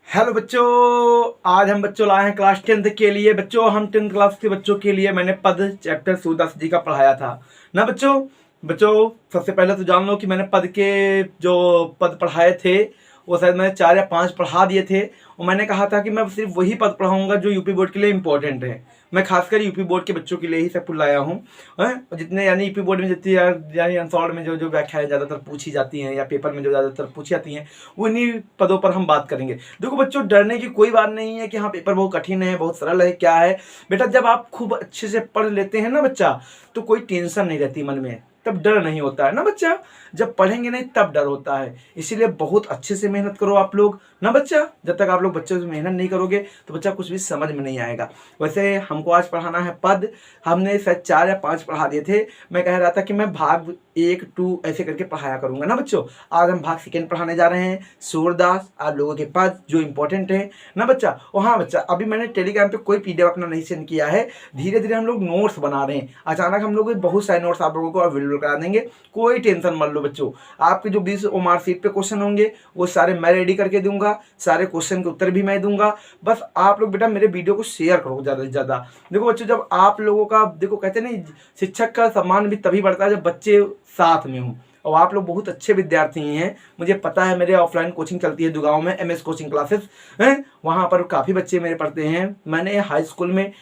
Hello बच्चों, आज हम बच्चों लाए हैं क्लास 10th के लिए। बच्चों हम 10th क्लास के बच्चों के लिए मैंने पद चैप्टर सूरदास जी का पढ़ाया था ना बच्चों। बच्चों सबसे पहले तो जान लो कि मैंने पद के जो पद पढ़ाए थे वो शायद मैंने 4 या 5 पढ़ा दिए थे, और मैंने कहा था कि मैं सिर्फ वही पद पढ़ाऊंगा जो यूपी बोर्ड के लिए इंपॉर्टेंट है। मैं खासकर यूपी बोर्ड के बच्चों के लिए ही सब कुछ लाया हूँ। और जितने यानी यूपी बोर्ड में जितनी यानी अनसॉल्व में जो जो व्याख्याएं ज़्यादातर पूछी जाती हैं या पेपर में जो ज़्यादातर पूछी जाती हैं उन्हीं पदों पर हम बात करेंगे। देखो बच्चों, डरने की कोई बात नहीं है कि हाँ पेपर बहुत कठिन है, बहुत सरल है, क्या है बेटा। जब आप खूब अच्छे से पढ़ लेते हैं ना बच्चा, तो कोई टेंशन नहीं रहती मन में, तब डर नहीं होता है ना बच्चा। जब पढ़ेंगे नहीं तब डर होता है। इसीलिए बहुत अच्छे से मेहनत करो आप लोग ना बच्चा। जब तक आप लोग बच्चों से मेहनत नहीं करोगे तो बच्चा कुछ भी समझ में नहीं आएगा। वैसे हमको आज पढ़ाना है पद। हमने शायद 4 या 5 पढ़ा दिए थे। मैं कह रहा था कि मैं भाग 1, 2 ऐसे करके पढ़ाया करूंगा ना बच्चों। आज हम भाग 2 पढ़ाने जा रहे हैं, सूरदास आप लोगों के पद जो इंपॉर्टेंट है ना बच्चा। और हाँ बच्चा, अभी मैंने टेलीग्राम पे कोई पीडीएफ अपना नहीं सेंड किया है। धीरे धीरे हम लोग नोट्स बना रहे हैं। अचानक हम लोग बहुत सारे नोट्स आप लोगों को अवेलेबल करा देंगे, कोई टेंशन मत लो बच्चों। आपके जो 20 मार्क शीट पे क्वेश्चन होंगे वो सारे मैं रेडी करके दूंगा, सारे क्वेश्चन के उत्तर भी मैं दूंगा। बस आप लोग बेटा मेरे वीडियो को शेयर करो ज़्यादा से ज़्यादा। देखो बच्चों, जब आप लोगों का देखो कहते नहीं, शिक्षक का सम्मान भी तभी बढ़ता है जब बच्चे साथ में हों। और आप लोग बहुत अच्छे विद्यार्थी हैं, मुझे पता है। मेरे ऑफलाइन कोचिंग चलती है दुगांव में, एमएस कोचिंग क्लासेस हैं, वहाँ पर काफ़ी बच्चे मेरे पढ़ते हैं। मैंने हाई स्कूल में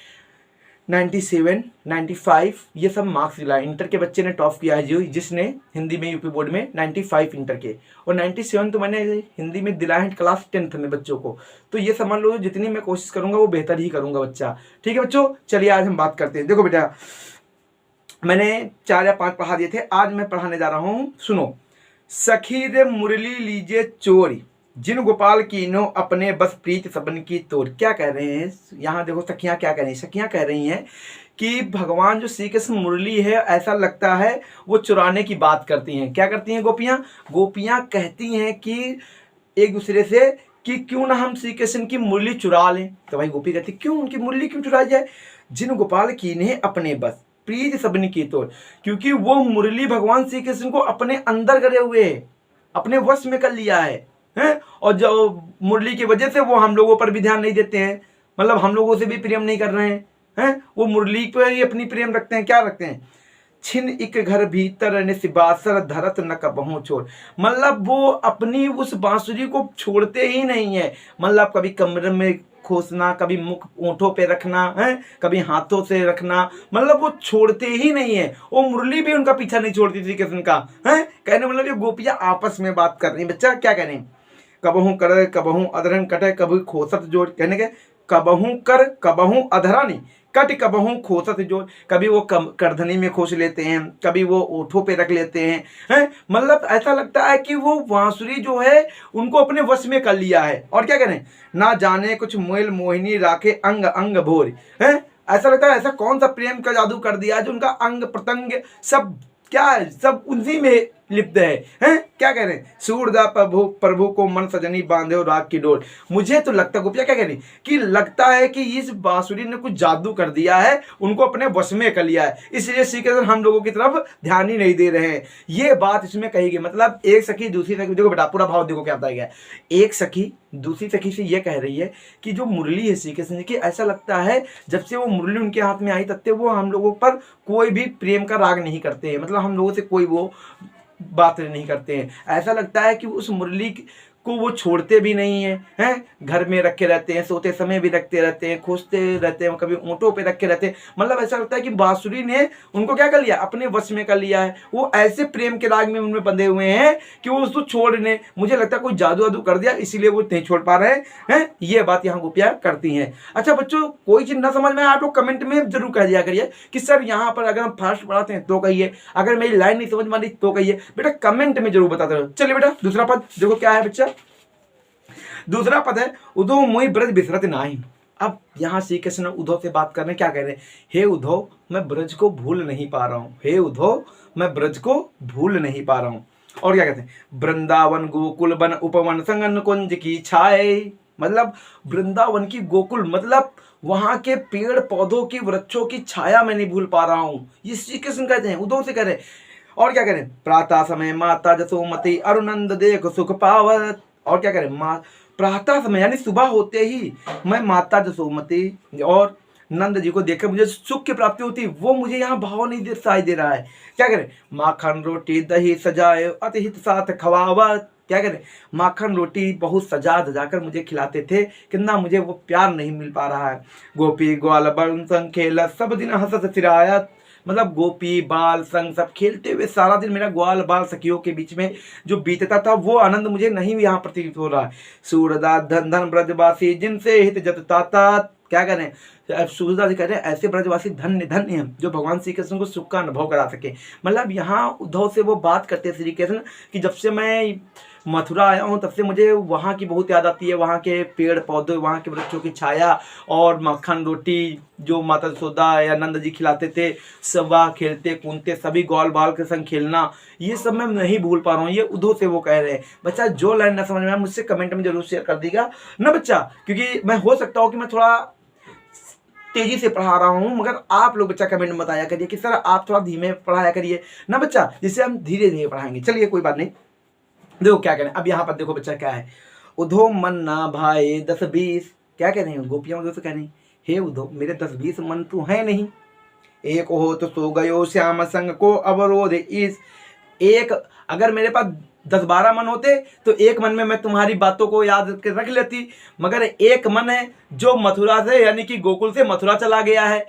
97, 95 ये सब मार्क्स दिलाए। इंटर के बच्चे ने टॉप किया है जो जिसने हिंदी में यूपी बोर्ड में 95 इंटर के, और 97 तो मैंने हिंदी में दिलाए हैं क्लास 10th में बच्चों को। तो ये समझ लो जितनी मैं कोशिश करूंगा वो बेहतर ही करूंगा बच्चा। ठीक है बच्चों, चलिए आज हम बात करते हैं। देखो बेटा, मैंने 4 या 5 पढ़ा दिए थे, आज मैं पढ़ाने जा रहा हूँ। सुनो। सखी रे मुरली लीजिए चोरी, जिन गोपाल कीनो अपने बस प्रीत सबन की तोड़। क्या कह रहे हैं यहाँ देखो, सखियां क्या कह रही हैं। सखियां कह रही हैं कि भगवान जो श्री कृष्ण मुरली है, ऐसा लगता है वो चुराने की बात करती हैं। क्या करती हैं गोपियां? गोपियां कहती हैं कि एक दूसरे से कि क्यों ना हम श्री कृष्ण की मुरली चुरा लें। तो भाई गोपी कहती क्यों, उनकी मुरली क्यों चुराई जाए। जिन गोपाल कीने अपने बस प्रीत सबनी की तोड़, क्योंकि वो मुरली भगवान श्री कृष्ण को अपने अंदर करे हुए है, अपने वश में कर लिया है। और जो मुरली की वजह से वो हम लोगों पर भी ध्यान नहीं देते हैं, मतलब हम लोगों से भी प्रेम नहीं कर रहे हैं। वो मुरली पर ही अपनी प्रेम रखते हैं। क्या रखते हैं? छिन एक घर भीतर निसिबासर धरत न कबहू छोड़। मतलब वो अपनी उस बांसुरी को छोड़ते ही नहीं है। मतलब कभी कमरे में खोसना, कभी मुख ओंठों पे रखना है, कभी हाथों से रखना, मतलब वो छोड़ते ही नहीं है। वो मुरली भी उनका पीछा नहीं छोड़ती थी कृष्ण का है। कहने मतलब ये गोपियां आपस में बात कर रही हैं। बच्चा क्या कह रहे हैं? कबहू कर कबहू अधरन कटे कभी खोसत जोड़। कहने के कबहू कर कबहू अधरा नहीं, कट कबहू खोसत जोड़। कभी वो करधनी में खोस लेते हैं, कभी वो ओठों पे रख लेते हैं। मतलब ऐसा लगता है कि वो बांसुरी जो है उनको अपने वश में कर लिया है। और क्या करें, ना जाने कुछ मोल मोहिनी राखे अंग अंग भोर है। ऐसा लगता है ऐसा कौन सा प्रेम का जादू कर दिया जो उनका अंग प्रत्यंग सब क्या है, सब उन्हीं में लिप्त है। क्या कह रहे हैं? सूरदा प्रभु प्रभु को मन सजनी बांधे और राग की डोर। मुझे तो लगता है गोपिया क्या कह रही कि लगता है कि इस बांसुरी ने कुछ जादू कर दिया है, उनको अपने वश में कर लिया है, इसलिए श्री कृष्ण हम लोगों की तरफ ध्यान ही नहीं दे रहे हैं। ये बात इसमें कही गई। मतलब एक सखी दूसरी सखी, देखो बेटा पूरा भाव देखो क्या बताया गया। एक सखी दूसरी सखी से ये कह रही है कि जो मुरली है श्री कृष्ण की, ऐसा लगता है जब से वो मुरली उनके हाथ में आई तब से वो हम लोगों पर कोई भी प्रेम का राग नहीं करते हैं। मतलब हम लोगों से कोई वो बात नहीं करते हैं। ऐसा लगता है कि उस मुरली को वो छोड़ते भी नहीं हैं। घर में रखे रहते हैं, सोते समय भी रखते रहते हैं, खोजते रहते हैं, कभी ऊँटों पे रखे रहते हैं। मतलब ऐसा लगता है कि बांसुरी ने उनको क्या कर लिया, अपने वश में कर लिया है। वो ऐसे प्रेम के राग में उनमें बंधे हुए हैं कि वो उसको छोड़ने, मुझे लगता है कोई जादू वादू कर दिया इसीलिए वो नहीं छोड़ पा रहे हैं। ये बात यहाँ गोपियाँ करती हैं। अच्छा बच्चों, कोई चीज़ ना समझ में आप लोग कमेंट में जरूर कह दिया करिए कि सर यहाँ पर अगर हम फास्ट पढ़ाते हैं तो कहिए, अगर मेरी लाइन नहीं समझ में आ रही तो कहिए। बेटा कमेंट में जरूर बताते रहो। चलिए बेटा दूसरा पद देखो क्या है बच्चा। दूसरा पद है उद्धव मोहि ब्रज बिसरत नाही। अब यहाँ श्री कृष्ण उद्धव से बात कर रहे हैं। क्या कह रहे हैं? हे उद्धव, मैं ब्रज को भूल नहीं पा रहा हूँ। हे उद्धव, मैं ब्रज को भूल नहीं पा रहा हूँ। और क्या कहते हैं? वृंदावन गोकुल वन उपवन संगन कुंज की छाए। मतलब वृंदावन की गोकुल, मतलब वहां के पेड़ पौधों की वृक्षों की छाया मैं नहीं भूल पा रहा हूँ। ये श्री कृष्ण कहते हैं, उद्धव से कह रहे हैं। और क्या करें? प्रातः समय माता जसोमती अरुनंद देख सुख पावत। और क्या करें, माँ प्रातः समय यानी सुबह होते ही मैं माता जसोमती और नंद जी को देखकर मुझे सुख की प्राप्ति होती, वो मुझे यहाँ भाव नहीं दिखाई दे रहा है। क्या करें, माखन रोटी दही सजाए अति हित साथ खवावत, क्या करें, माखन रोटी बहुत सजा धजा कर मुझे खिलाते थे, कितना मुझे वो प्यार नहीं मिल पा रहा है। गोपी ग्वाल बन संग खेल सब दिन हंसत फिरायत, मतलब गोपी बाल संग सब खेलते हुए सारा दिन मेरा ग्वाल बाल सखियों के बीच में जो बीतता था वो आनंद मुझे नहीं यहाँ प्रतीत हो रहा है। सूरदास धन धन ब्रजवासी जिनसे हित जतता, क्या करें, सूरदास जी कह रहे हैं ऐसे ब्रजवासी धन्य धन्य हैं जो भगवान श्री कृष्ण को सुख का अनुभव करा सके। मतलब यहाँ उद्धव से वो बात करते हैं श्री कृष्ण कि जब से मैं मथुरा आया हूँ तब से मुझे वहाँ की बहुत याद आती है, वहाँ के पेड़ पौधे, वहाँ के वृक्षों की छाया और मक्खन रोटी जो माता यशोदा या नंद जी खिलाते थे, सब खेलते कूदते सभी ग्वाल बाल के संग खेलना, ये सब मैं नहीं भूल पा रहा हूँ। ये उद्धव से वो कह रहे हैं। बच्चा जो लाइन ना समझ में आए मुझसे कमेंट में जरूर शेयर कर दीजिएगा ना बच्चा, क्योंकि मैं हो सकता हूँ कि मैं थोड़ा तेजी से पढ़ा रहा हूँ, मगर आप लोग बच्चा कमेंट में बताया करिए कि सर आप थोड़ा धीमे पढ़ाया करिए ना बच्चा, जिससे हम धीरे धीरे पढ़ाएंगे। चलिए कोई बात नहीं, देखो क्या करें। अब यहाँ पर देखो बच्चा क्या है, उद्धव मन ना भाई 10-20, क्या कह रहे हैं गोपियाँ उद्धव से कह रही, हे उद्धव मेरे 10-20 मन तो है नहीं, एक हो तो सो गयो श्याम संग को अवरोध इस, एक अगर मेरे पास 10-12 मन होते तो एक मन में मैं तुम्हारी बातों को याद करके रख लेती, मगर एक मन है जो मथुरा से यानी कि गोकुल से मथुरा चला गया है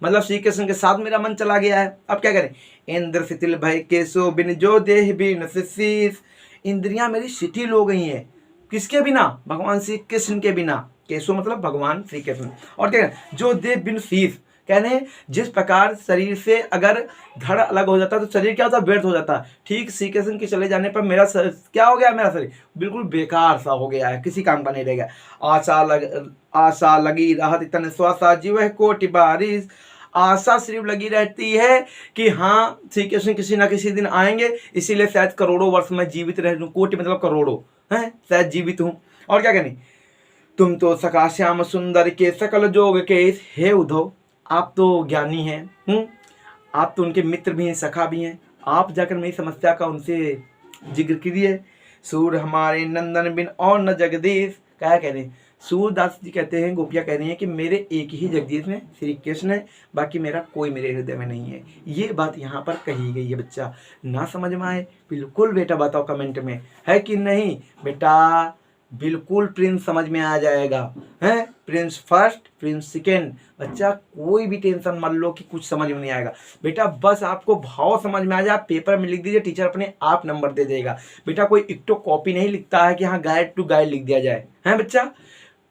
मतलब श्री कृष्ण के साथ मेरा मन चला गया है। अब क्या करें, इंद्र शिथिल भय केसो बिन जो देह बिन शीश, इंद्रियां मेरी शिथिल हो गई हैं, किसके बिना, भगवान श्री कृष्ण के बिना, केसो मतलब भगवान श्री कृष्ण, और क्या जो देह बिन शीश, कहने जिस प्रकार शरीर से अगर धड़ अलग हो जाता है तो शरीर क्या होता है, व्यर्थ हो जाता है, ठीक श्री कृष्ण के चले जाने पर मेरा क्या हो गया, मेरा शरीर बिल्कुल बेकार सा हो गया है, किसी काम का नहीं रह गया। आशा लगी रहत तन श्वासा जीव है कोटि बारिश, आशा सिर्फ लगी रहती है कि हाँ श्री कृष्ण किसी ना किसी दिन आएंगे, इसीलिए शायद करोड़ों वर्ष में जीवित रह लूँ, कोटि मतलब करोड़ों हैं शायद जीवित हूँ। और क्या कहनी, तुम तो सखा श्याम सुंदर के सकल जोग के, हे उद्धव आप तो ज्ञानी हैं, आप तो उनके मित्र भी हैं, सखा भी हैं, आप जाकर मेरी समस्या का उनसे जिक्र कीजिए। सूर हमारे नंदन बिन और न जगदीश, क्या कह रहे हैं, सूरदास जी कहते हैं, गोपियाँ कह रही हैं कि मेरे एक ही जगदीश में श्री कृष्ण है, बाकी मेरा कोई मेरे हृदय में नहीं है। ये बात यहाँ पर कही गई है। बच्चा ना समझ में आए बिल्कुल बेटा बताओ कमेंट में, है कि नहीं बेटा, बिल्कुल प्रिंस समझ में आ जाएगा, है प्रिंस फर्स्ट प्रिंस सेकेंड। बच्चा कोई भी टेंशन मत लो कि कुछ समझ में नहीं आएगा बेटा, बस आपको भाव समझ में आ जाए, पेपर में लिख दीजिए, टीचर अपने आप नंबर दे देगा। बेटा कोई एक तो कॉपी नहीं लिखता है कि हाँ गाइड टू गाइड लिख दिया जाए, है बच्चा,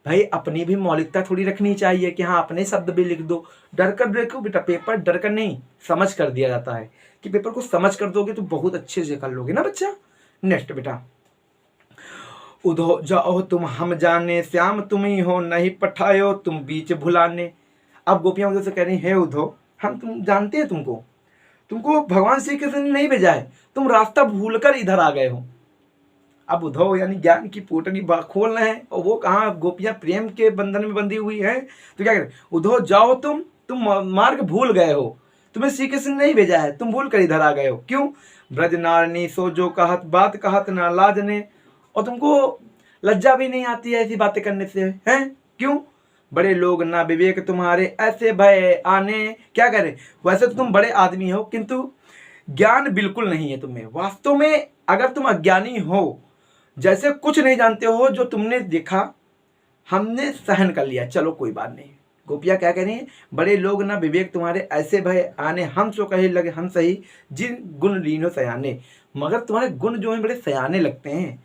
भाई अपनी भी मौलिकता थोड़ी रखनी चाहिए कि हाँ अपने शब्द भी लिख दो। डर कर देखो बेटा, पेपर डर कर नहीं समझ कर दिया जाता है, कि पेपर को समझ कर दोगे तो बहुत अच्छे से कर लोगे ना बच्चा। नेक्स्ट बेटा, उधो जाओ तुम हम जाने श्याम तुम ही हो नहीं पठायो तुम बीच भुलाने। अब गोपियां उधर से कह रही, हे उद्धव हम तुम जानते हैं तुमको भगवान श्री कृष्ण ने नहीं भेजा है, तुम रास्ता भूलकर इधर आ गए हो। अब उद्धव यानी ज्ञान की पोटली खोल रहे हैं, और वो कहाँ गोपियां प्रेम के बंधन में बंधी हुई है, तो क्या करें, उद्धव जाओ तुम मार्ग भूल गए हो, तुम्हें श्री कृष्ण ने नहीं भेजा है, तुम भूल कर इधर आ गए हो। क्यों, ब्रज नारनी सो जो कहत बात कहत ना लाजने, और तुमको लज्जा भी नहीं आती है ऐसी बातें करने से, हैं क्यों, बड़े लोग ना विवेक तुम्हारे ऐसे भय आने, क्या करें, वैसे तो तुम बड़े आदमी हो किंतु ज्ञान बिल्कुल नहीं है तुम्हें। वास्तव में अगर तुम अज्ञानी हो, जैसे कुछ नहीं जानते हो, जो तुमने देखा हमने सहन कर लिया, चलो कोई बात नहीं। गोपियाँ क्या कह रही हैं, बड़े लोग ना विवेक तुम्हारे ऐसे भय आने, हम सो कहे लगे हम सही जिन गुण लीनो सयाने, मगर तुम्हारे गुण जो हैं बड़े सयाने लगते हैं।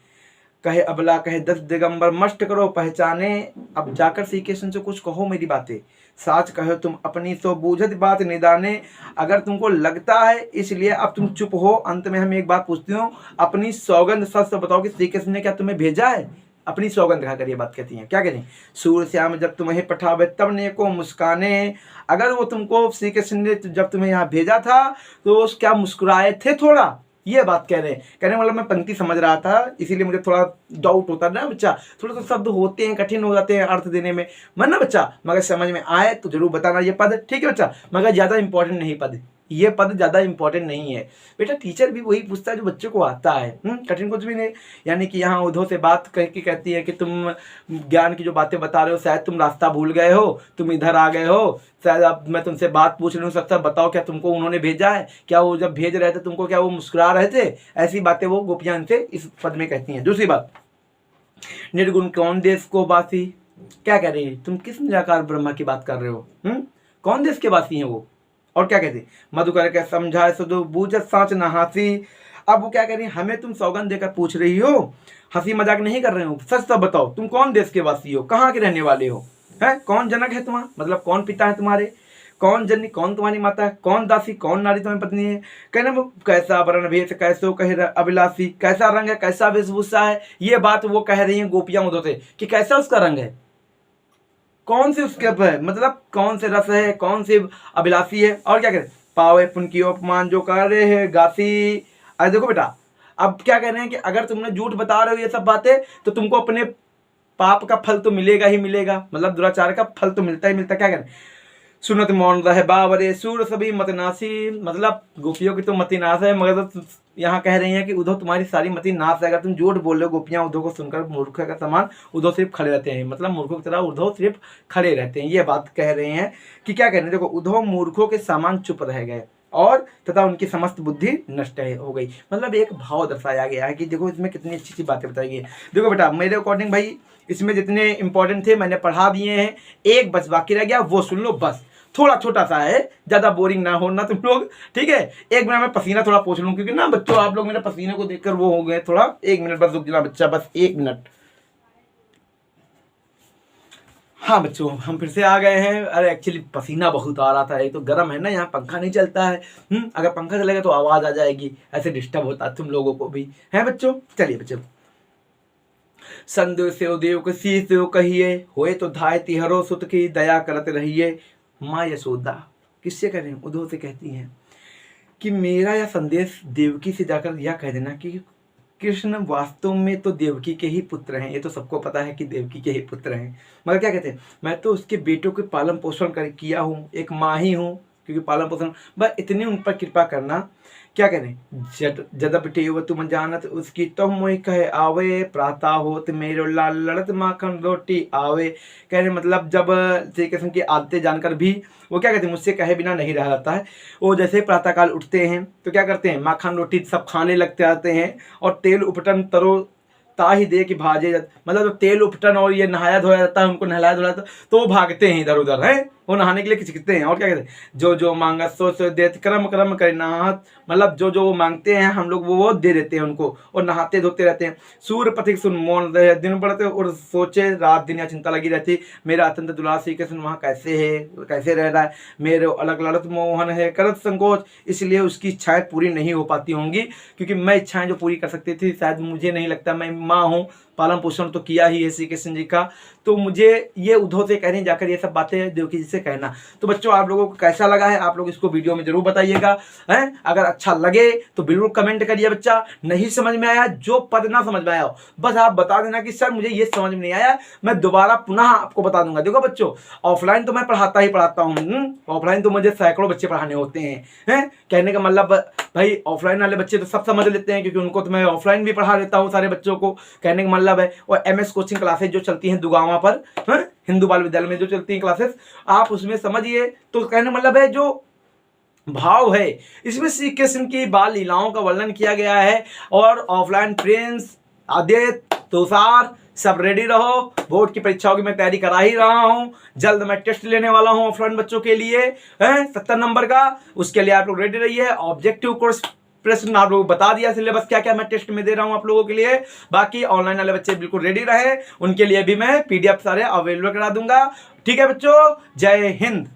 कहे अबला कहे 10 दिगंबर मस्ट करो पहचाने, अब जाकर श्री कृष्ण से कुछ कहो मेरी बातें, साच कहो तुम अपनी सो बूझत बात निदाने। अगर तुमको लगता है इसलिए अब तुम चुप हो, अंत में हम एक बात पूछती हूँ, अपनी सौगंध सच बताओ कि श्री कृष्ण ने क्या तुम्हें भेजा है, अपनी सौगंध खा कर ये बात कहती हैं। क्या करें, सूर श्याम जब तुम्हें पठावे तब ने को मुस्काने, अगर वो तुमको श्री कृष्ण ने जब तुम्हें यहाँ भेजा था तो क्या मुस्कुराए थे थोड़ा, ये बात कह रहे हैं। कहने मतलब मैं पंक्ति समझ रहा था इसीलिए मुझे थोड़ा डाउट होता ना बच्चा, थोड़ा सा शब्द होते हैं कठिन हो जाते हैं अर्थ देने में, मन ना बच्चा, मगर समझ में आए तो जरूर बताना ये पद, ठीक है बच्चा, मगर ज़्यादा इंपॉर्टेंट नहीं पद, ये पद ज़्यादा इंपॉर्टेंट नहीं है बेटा। टीचर भी वही पूछता है जो बच्चों को आता है, कठिन कुछ भी नहीं। यानी कि यहाँ उद्धव से बात करके कहती है कि तुम ज्ञान की जो बातें बता रहे हो शायद तुम रास्ता भूल गए हो, तुम इधर आ गए हो, शायद अब मैं तुमसे बात पूछ रही हूँ, सकता बताओ क्या तुमको उन्होंने भेजा है, क्या वो जब भेज रहे थे तुमको क्या वो मुस्कुरा रहे थे? ऐसी बातें वो गोपियाँ इनसे इस पद में कहती हैं। दूसरी बात, निर्गुण कौन देश को वासी, क्या कह रही है? तुम किस निराकार ब्रह्मा की बात कर रहे हो? कौन देश के वासी हैं वो? और क्या कहते, मधुकर के समझाए सुधु बूझत साँच न हासी। अब वो क्या कह रही है, हमें तुम सौगंध देकर पूछ रही हो, हंसी मजाक नहीं कर रहे हो, सच तो बताओ तुम कौन देश के वासी हो, कहाँ के रहने वाले हो, है कौन जनक है तुम्हारा, मतलब कौन पिता है तुम्हारे, कौन जननी, कौन तुम्हारी माता है, कौन दासी, कौन नारी तुम्हारी पत्नी है। कहना वो कैसा वर्ण भेष कैसो कह अभिलाषी, कैसा रंग है, कैसा वेशभूषा है, ये बात वो कह रही हैं गोपियां उद्धव से कि कैसा उसका रंग है, कौन से उसके है, मतलब कौन से रस है, कौन से अभिलाषी है। और क्या करें, पावे पुन की उपमान जो कर रहे है गासी। अरे देखो बेटा, अब क्या कह रहे हैं कि अगर तुमने झूठ बता रहे हो ये सब बातें तो तुमको अपने पाप का फल तो मिलेगा ही मिलेगा, मतलब दुराचार का फल तो मिलता ही मिलता। क्या करें, सुनत मौन रहे बावरे सूर सभी मतनासी, मतलब गोपियों की तो मति नाश है, मगर तो यहाँ कह रही हैं कि उद्धव तुम्हारी सारी मति नाश है, अगर तुम झूठ बोल रहे हो। गोपियाँ उद्धव को सुनकर मूर्ख का समान उद्धव सिर्फ खड़े रहते हैं, मतलब मूर्खों की तरह उद्धव सिर्फ खड़े रहते हैं, ये बात कह रहे हैं कि क्या कह रहे हैं, देखो उद्धव मूर्खों के समान चुप रह गए और तथा उनकी समस्त बुद्धि नष्ट हो गई। मतलब एक भाव दर्शाया गया है कि देखो इसमें कितनी अच्छी अच्छी बातें बताई गई है। देखो बेटा मेरे अकॉर्डिंग भाई इसमें जितने इंपॉर्टेंट थे मैंने पढ़ा दिए हैं, एक बस बाकी रह गया, वो सुन लो बस, थोड़ा छोटा सा है, ज़्यादा बोरिंग ना हो ना तुम लोग, ठीक है। एक मिनट में पसीना थोड़ा पोंछ लूँ क्योंकि ना बच्चों आप लोग मेरे पसीने को देखकर वो हो गए थोड़ा, एक मिनट बस रुक जाना बच्चा, बस एक मिनट। हाँ बच्चों हम फिर से आ गए हैं। अरे एक्चुअली पसीना बहुत आ रहा था, एक तो गर्म है ना, यहाँ पंखा नहीं चलता है, अगर पंखा चलेगा तो आवाज़ आ जाएगी, ऐसे डिस्टर्ब होता है तुम लोगों को भी, है बच्चों। चलिए बच्चों, संदेव से देव को सी से कहिए, होए तो धाय तिहरो सुत की दया करत रहिए। माँ यशोदा किससे कह रहे हैं, उद्धव से कहती हैं कि मेरा यह संदेश देवकी से जाकर यह कह देना कि कृष्ण वास्तव में तो देवकी के ही पुत्र हैं, ये तो सबको पता है कि देवकी के ही पुत्र हैं, मगर क्या कहते हैं, मैं तो उसके बेटों के पालन पोषण कर किया हूँ, एक माँ ही हूँ, क्योंकि पालन पोषण बस इतनी उन पर कृपा करना। क्या करें, जदपटेव तुम जानत उसकी तो मोह कहे आवे, प्रातः होत मेरो लाल लड़त माखन रोटी आवे। कह रहे मतलब जब श्री कृष्ण की आदतें जानकर भी वो क्या कहते हैं, मुझसे कहे बिना नहीं रह जाता है। वो जैसे प्रातःकाल उठते हैं तो क्या करते हैं, माखन रोटी सब खाने लगते आते हैं, और तेल उपटन तरो ताही दे कि भाजे, मतलब जब तेल उपटन और ये नहाया धोया जाता है, उनको नहलाया धोया जाता है तो वो भागते हैं इधर उधर, है वो नहाने के लिए खिचकते हैं। और क्या कहते हैं, जो जो मांगा सो सो देत क्रम क्रम करे नहात, मतलब जो जो वो मांगते हैं हम लोग वो दे देते हैं उनको, और नहाते धोते रहते हैं। सूर्य पथिक सुन मौन रहे दिन बढ़ते और सोचे रात दिन या चिंता लगी रहती, मेरा अत्यंत दुलार श्री कृष्ण वहाँ कैसे है, कैसे रह रहा है, मेरे अलग लड़त मोहन है करत संकोच, इसलिए उसकी इच्छाएं पूरी नहीं हो पाती होंगी, क्योंकि मैं इच्छाएं जो पूरी कर सकती थी शायद मुझे नहीं लगता, मैं माँ हूँ, पालन पोषण तो किया ही है श्री कृष्ण जी का, तो मुझे ये उद्धव से कह रहे हैं जाकर ये सब बातें देवकी जी से कहना। तो बच्चों आप लोगों को कैसा लगा है, आप लोग इसको वीडियो में जरूर बताइएगा, हैं अगर अच्छा लगे तो बिल्कुल कमेंट करिए। बच्चा नहीं समझ में आया, जो पद ना समझ में आया हो बस आप बता देना कि सर मुझे ये समझ में नहीं आया, मैं दोबारा पुनः आपको बता दूंगा। देखो बच्चों ऑफलाइन तो मैं पढ़ाता ही पढ़ाता हूँ, ऑफलाइन तो मुझे सैकड़ों बच्चे पढ़ाने होते हैं, कहने का मतलब भाई ऑफलाइन वाले बच्चे तो सब समझ लेते हैं, क्योंकि उनको तो मैं ऑफलाइन भी पढ़ा लेता हूँ सारे बच्चों को, कहने का मतलब है। और MS कोचिंग क्लासेज जो चलती हैं दुगावा पर, हिंदू बाल विद्यालय में जो चलती हैं क्लासेस, आप उसमें समझिए, तो कहने का मतलब है जो भाव है इसमें श्री कृष्ण की बाल लीलाओं का वर्णन किया गया है। और ऑफलाइन प्रिंस आदित्य तुषार सब रेडी रहो, बोर्ड की परीक्षाओं की मैं तैयारी करा ही रहा हूँ, जल्द मैं टेस्ट लेने वाला हूँ ऑफलाइन बच्चों के लिए, 70 नंबर का, उसके लिए आप लोग रेडी रहिए। ऑब्जेक्टिव कोर्स प्रश्न आप लोगों को बता दिया सिलेबस क्या क्या मैं टेस्ट में दे रहा हूँ आप लोगों के लिए, बाकी ऑनलाइन वाले बच्चे बिल्कुल रेडी रहे, उनके लिए भी मैं PDF सारे अवेलेबल करा दूंगा। ठीक है बच्चों, जय हिंद।